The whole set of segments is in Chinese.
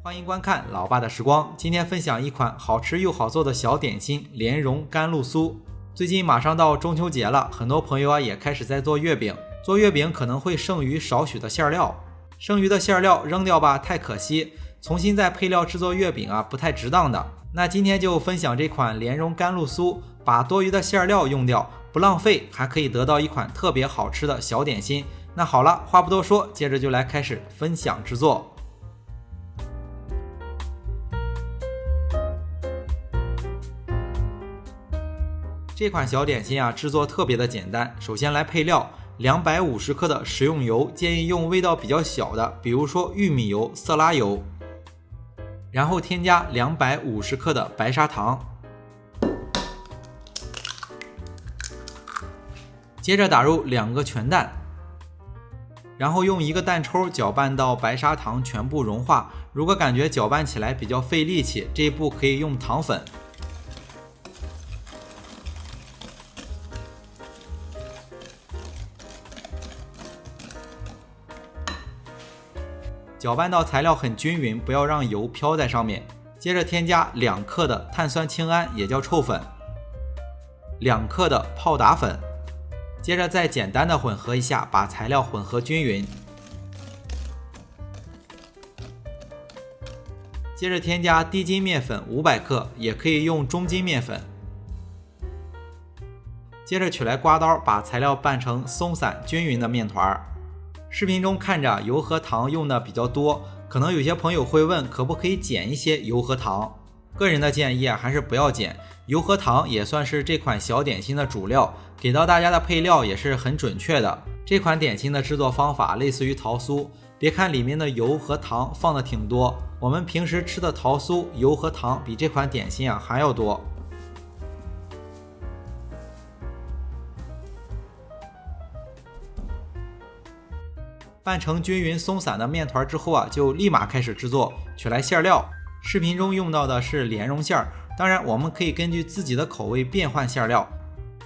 欢迎观看老爸的时光。今天分享一款好吃又好做的小点心——莲蓉甘露酥。最近马上到中秋节了，很多朋友也开始在做月饼。做月饼可能会剩余少许的馅料，剩余的馅料扔掉吧，太可惜。重新再配料制作月饼不太值当的。那今天就分享这款莲蓉甘露酥，把多余的馅料用掉，不浪费，还可以得到一款特别好吃的小点心。那好了，话不多说，接着就来开始分享制作。这款小点心制作特别的简单。首先来配料，250克的食用油，建议用味道比较小的，比如说玉米油、色拉油。然后添加250克的白砂糖，接着打入2个全蛋，然后用1个蛋抽搅拌到白砂糖全部融化。如果感觉搅拌起来比较费力气，这一步可以用糖粉。搅拌到材料很均匀，不要让油飘在上面。接着添加2克的碳酸氢铵，也叫臭粉，2克的泡打粉。接着再简单的混合一下，把材料混合均匀。接着添加低筋面粉500克，也可以用中筋面粉。接着取来刮刀，把材料拌成松散均匀的面团。视频中看着油和糖用的比较多，可能有些朋友会问可不可以减一些油和糖。个人的建议还是不要减，油和糖也算是这款小点心的主料，给到大家的配料也是很准确的。这款点心的制作方法类似于桃酥，别看里面的油和糖放的挺多，我们平时吃的桃酥油和糖比这款点心还要多。拌成均匀松散的面团之后就立马开始制作。取来馅料，视频中用到的是莲蓉馅，当然我们可以根据自己的口味变换馅料。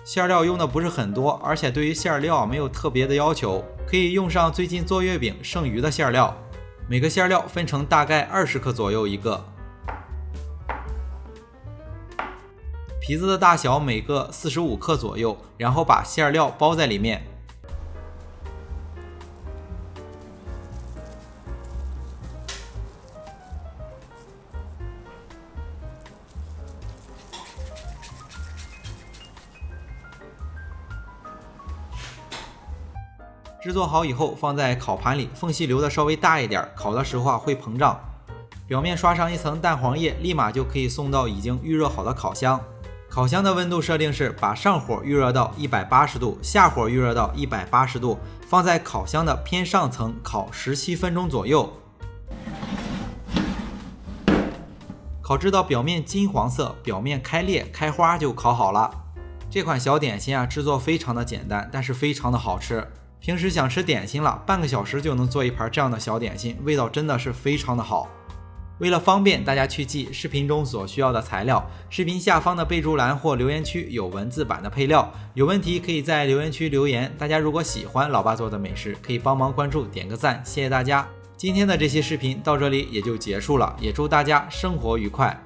馅料用的不是很多，而且对于馅料没有特别的要求，可以用上最近做月饼剩余的馅料。每个馅料分成大概20克左右一个，皮子的大小每个45克左右，然后把馅料包在里面。制作好以后放在烤盘里，缝隙留的稍微大一点，烤的时候会膨胀。表面刷上一层蛋黄液，立马就可以送到已经预热好的烤箱。烤箱的温度设定是把上火预热到180度，下火预热到180度，放在烤箱的偏上层烤17分钟左右。烤制到表面金黄色，表面开裂开花就烤好了。这款小点心制作非常的简单，但是非常的好吃。平时想吃点心了，半个小时就能做一盘这样的小点心，味道真的是非常的好。为了方便大家去记视频中所需要的材料，视频下方的备注栏或留言区有文字版的配料，有问题可以在留言区留言。大家如果喜欢老爸做的美食，可以帮忙关注点个赞，谢谢大家。今天的这期视频到这里也就结束了，也祝大家生活愉快。